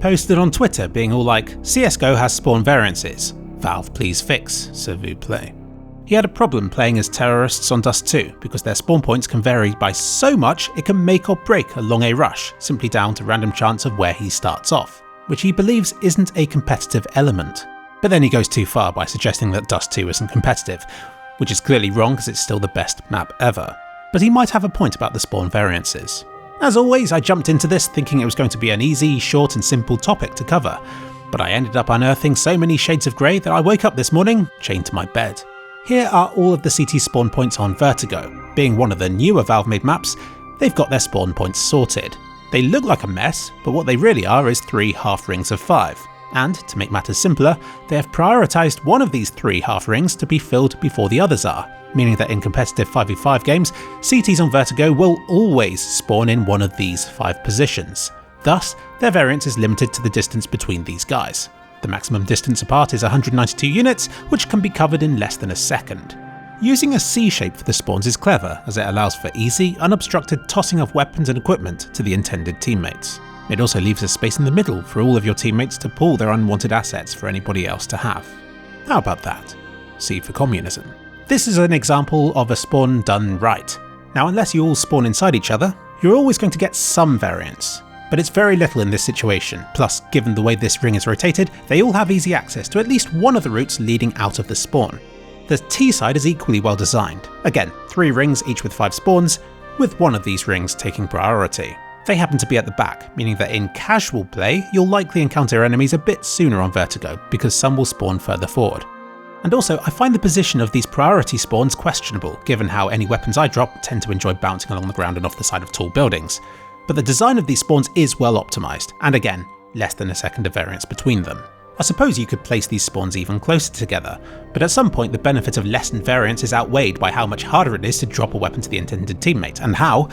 posted on Twitter being all like, CSGO has spawn variances. Valve please fix, s'il vous plaît. He had a problem playing as terrorists on Dust 2 because their spawn points can vary by so much it can make or break a long A rush, simply down to random chance of where he starts off, which he believes isn't a competitive element. But then he goes too far by suggesting that Dust 2 isn't competitive, which is clearly wrong because it's still the best map ever. But he might have a point about the spawn variances. As always, I jumped into this thinking it was going to be an easy, short and simple topic to cover, but I ended up unearthing so many shades of grey that I woke up this morning chained to my bed. Here are all of the CT spawn points on Vertigo. Being one of the newer Valve-made maps, they've got their spawn points sorted. They look like a mess, but what they really are is 3 half rings of 5. And, to make matters simpler, they have prioritised one of these 3 half rings to be filled before the others are, meaning that in competitive 5v5 games, CTs on Vertigo will always spawn in one of these 5 positions. Thus, their variance is limited to the distance between these guys. The maximum distance apart is 192 units, which can be covered in less than a second. Using a C shape for the spawns is clever, as it allows for easy, unobstructed tossing of weapons and equipment to the intended teammates. It also leaves a space in the middle for all of your teammates to pull their unwanted assets for anybody else to have. How about that? C for communism. This is an example of a spawn done right. Now, unless you all spawn inside each other, you're always going to get some variance. But it's very little in this situation, plus given the way this ring is rotated, they all have easy access to at least one of the routes leading out of the spawn. The T side is equally well designed. Again, 3 rings each with 5 spawns, with one of these rings taking priority. They happen to be at the back, meaning that in casual play, you'll likely encounter enemies a bit sooner on Vertigo, because some will spawn further forward. And also, I find the position of these priority spawns questionable, given how any weapons I drop tend to enjoy bouncing along the ground and off the side of tall buildings. But the design of these spawns is well optimised, and again, less than a second of variance between them. I suppose you could place these spawns even closer together, but at some point the benefit of lessened variance is outweighed by how much harder it is to drop a weapon to the intended teammate, and how,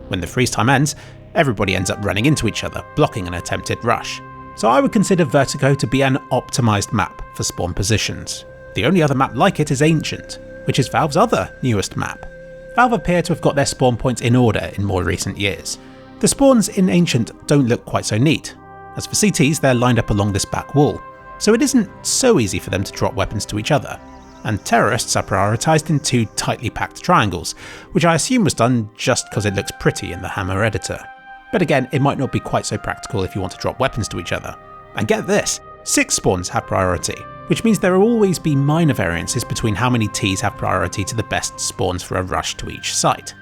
when the freeze time ends, everybody ends up running into each other, blocking an attempted rush. So I would consider Vertigo to be an optimised map for spawn positions. The only other map like it is Ancient, which is Valve's other newest map. Valve appear to have got their spawn points in order in more recent years. The spawns in Ancient don't look quite so neat. As for CTs, they're lined up along this back wall, so it isn't so easy for them to drop weapons to each other. And terrorists are prioritised in 2 tightly packed triangles, which I assume was done just because it looks pretty in the Hammer editor. But again, it might not be quite so practical if you want to drop weapons to each other. And get this, 6 spawns have priority, which means there will always be minor variances between how many Ts have priority to the best spawns for a rush to each site.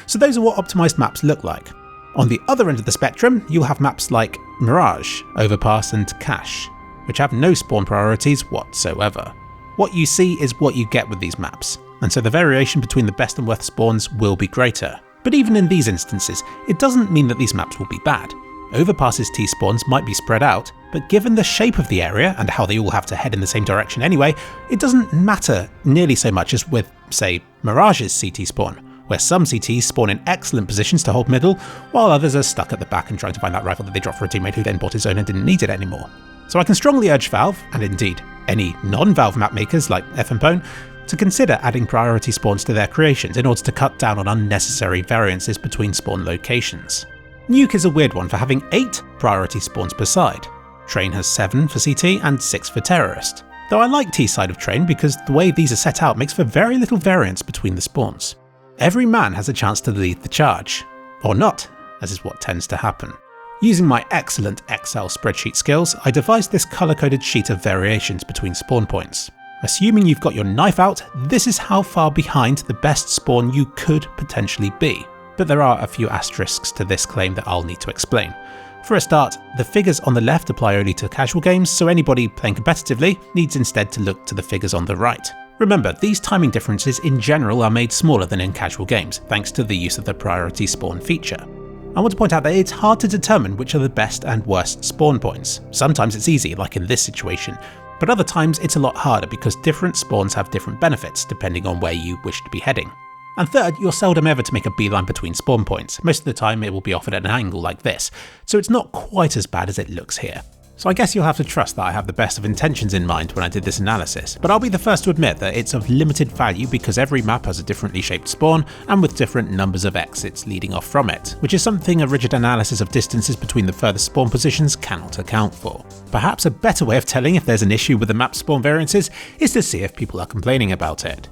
So those are what optimised maps look like. On the other end of the spectrum, you'll have maps like Mirage, Overpass and Cache, which have no spawn priorities whatsoever. What you see is what you get with these maps, and so the variation between the best and worst spawns will be greater. But even in these instances, it doesn't mean that these maps will be bad. Overpass's T-spawns might be spread out, but given the shape of the area and how they all have to head in the same direction anyway, it doesn't matter nearly so much as with, say, Mirage's CT spawn, where some CTs spawn in excellent positions to hold middle, while others are stuck at the back and trying to find that rifle that they dropped for a teammate who then bought his own and didn't need it anymore. So I can strongly urge Valve, and indeed any non-Valve map makers like FMPone, to consider adding priority spawns to their creations in order to cut down on unnecessary variances between spawn locations. Nuke is a weird one for having 8 priority spawns per side. Train has 7 for CT and 6 for Terrorist, though I like T side of Train because the way these are set out makes for very little variance between the spawns. Every man has a chance to lead the charge. Or not, as is what tends to happen. Using my excellent Excel spreadsheet skills, I devised this colour-coded sheet of variations between spawn points. Assuming you've got your knife out, this is how far behind the best spawn you could potentially be. But there are a few asterisks to this claim that I'll need to explain. For a start, the figures on the left apply only to casual games, so anybody playing competitively needs instead to look to the figures on the right. Remember, these timing differences in general are made smaller than in casual games, thanks to the use of the priority spawn feature. I want to point out that it's hard to determine which are the best and worst spawn points. Sometimes it's easy, like in this situation, but other times it's a lot harder because different spawns have different benefits depending on where you wish to be heading. And third, you're seldom ever to make a beeline between spawn points. Most of the time it will be off at an angle like this, so it's not quite as bad as it looks here. So I guess you'll have to trust that I have the best of intentions in mind when I did this analysis, but I'll be the first to admit that it's of limited value because every map has a differently shaped spawn and with different numbers of exits leading off from it, which is something a rigid analysis of distances between the furthest spawn positions cannot account for. Perhaps a better way of telling if there's an issue with the map spawn variances is to see if people are complaining about it.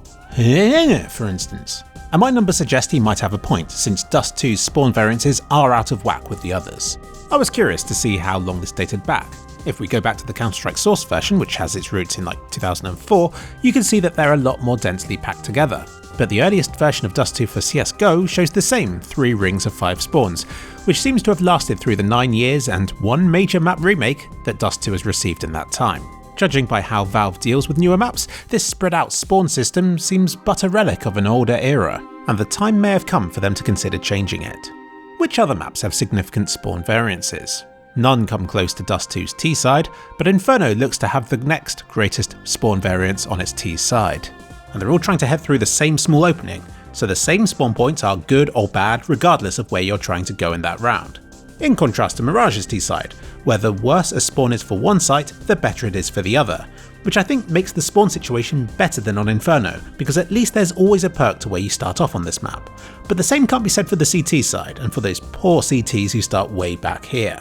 For instance. And my numbers suggest he might have a point, since Dust 2's spawn variances are out of whack with the others. I was curious to see how long this dated back. If we go back to the Counter-Strike Source version, which has its roots in like 2004, you can see that they're a lot more densely packed together. But the earliest version of Dust 2 for CSGO shows the same 3 rings of 5 spawns, which seems to have lasted through the 9 years and 1 major map remake that Dust 2 has received in that time. Judging by how Valve deals with newer maps, this spread out spawn system seems but a relic of an older era, and the time may have come for them to consider changing it. Which other maps have significant spawn variances? None come close to Dust 2's T side, but Inferno looks to have the next greatest spawn variance on its T side. And they're all trying to head through the same small opening, so the same spawn points are good or bad regardless of where you're trying to go in that round. In contrast to Mirage's T side, where the worse a spawn is for one site, the better it is for the other, which I think makes the spawn situation better than on Inferno, because at least there's always a perk to where you start off on this map. But the same can't be said for the CT side, and for those poor CTs who start way back here.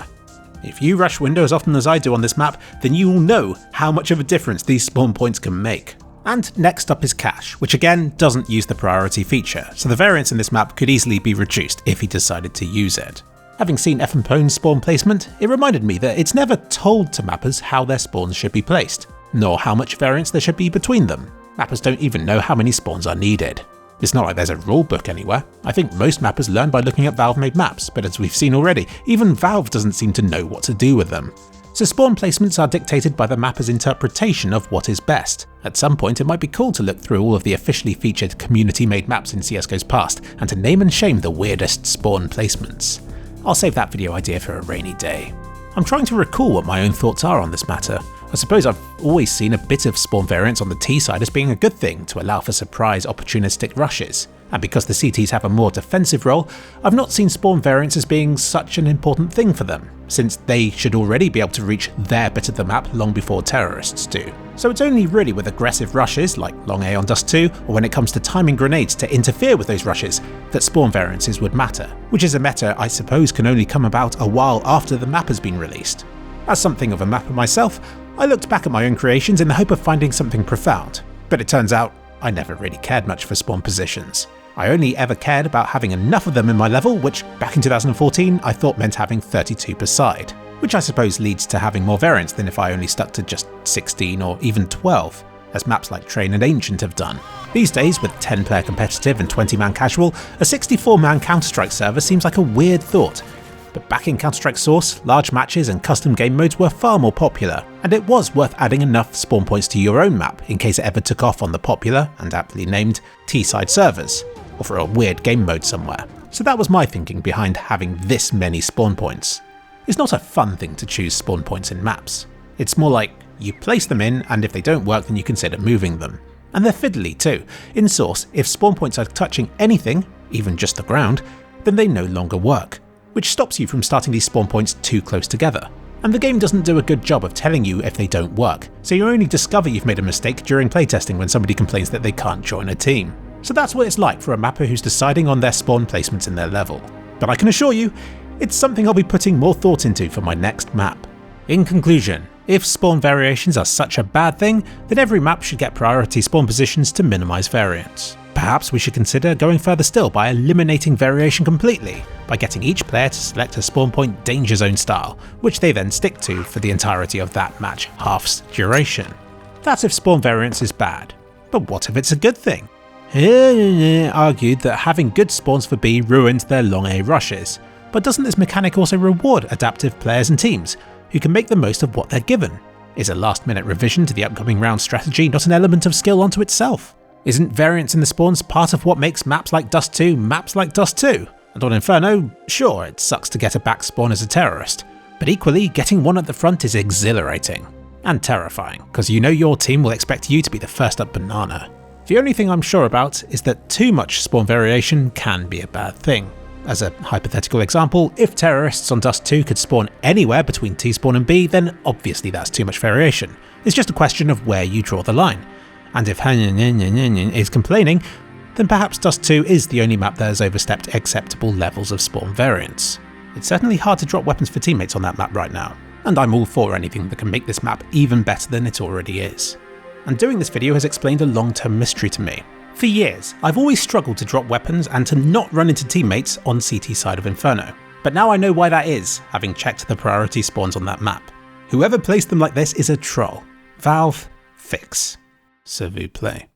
If you rush window as often as I do on this map, then you will know how much of a difference these spawn points can make. And next up is Cash, which again doesn't use the priority feature, so the variance in this map could easily be reduced if he decided to use it. Having seen FMPone's spawn placement, it reminded me that it's never told to mappers how their spawns should be placed, nor how much variance there should be between them. Mappers don't even know how many spawns are needed. It's not like there's a rulebook anywhere. I think most mappers learn by looking at Valve-made maps, but as we've seen already, even Valve doesn't seem to know what to do with them. So spawn placements are dictated by the mapper's interpretation of what is best. At some point it might be cool to look through all of the officially featured community-made maps in CSGO's past, and to name and shame the weirdest spawn placements. I'll save that video idea for a rainy day. I'm trying to recall what my own thoughts are on this matter. I suppose I've always seen a bit of spawn variance on the T side as being a good thing to allow for surprise opportunistic rushes, and because the CTs have a more defensive role, I've not seen spawn variance as being such an important thing for them, since they should already be able to reach their bit of the map long before terrorists do. So it's only really with aggressive rushes, like Long A on Dust 2, or when it comes to timing grenades to interfere with those rushes, that spawn variances would matter, which is a meta I suppose can only come about a while after the map has been released. As something of a mapper myself, I looked back at my own creations in the hope of finding something profound, but it turns out I never really cared much for spawn positions. I only ever cared about having enough of them in my level, which back in 2014 I thought meant having 32 per side, which I suppose leads to having more variance than if I only stuck to just 16 or even 12, as maps like Train and Ancient have done. These days, with 10-player competitive and 20-man casual, a 64-man Counter-Strike server seems like a weird thought. But back in Counter-Strike Source, large matches and custom game modes were far more popular, and it was worth adding enough spawn points to your own map in case it ever took off on the popular, and aptly named, T-side servers, or for a weird game mode somewhere. So that was my thinking behind having this many spawn points. It's not a fun thing to choose spawn points in maps. It's more like, you place them in, and if they don't work then you consider moving them. And they're fiddly too. In Source, if spawn points are touching anything, even just the ground, then they no longer work, which stops you from starting these spawn points too close together. And the game doesn't do a good job of telling you if they don't work, so you only discover you've made a mistake during playtesting when somebody complains that they can't join a team. So that's what it's like for a mapper who's deciding on their spawn placements in their level. But I can assure you, it's something I'll be putting more thought into for my next map. In conclusion, if spawn variations are such a bad thing, then every map should get priority spawn positions to minimise variance. Perhaps we should consider going further still by eliminating variation completely, by getting each player to select a spawn point danger zone style, which they then stick to for the entirety of that match half's duration. That's if spawn variance is bad. But what if it's a good thing? Argued that having good spawns for B ruins their long A rushes, but doesn't this mechanic also reward adaptive players and teams, who can make the most of what they're given? Is a last-minute revision to the upcoming round strategy not an element of skill unto itself? Isn't variance in the spawns part of what makes maps like Dust 2 maps like Dust 2? And on Inferno, sure, it sucks to get a back spawn as a terrorist, but equally, getting one at the front is exhilarating. And terrifying, because you know your team will expect you to be the first up banana. The only thing I'm sure about is that too much spawn variation can be a bad thing. As a hypothetical example, if terrorists on Dust 2 could spawn anywhere between T-spawn and B, then obviously that's too much variation. It's just a question of where you draw the line. And if Houngougone is complaining, then perhaps Dust 2 is the only map that has overstepped acceptable levels of spawn variance. It's certainly hard to drop weapons for teammates on that map right now, and I'm all for anything that can make this map even better than it already is. And doing this video has explained a long-term mystery to me. For years, I've always struggled to drop weapons and to not run into teammates on CT side of Inferno. But now I know why that is, having checked the priority spawns on that map. Whoever placed them like this is a troll. Valve, fix. S'il vous plaît.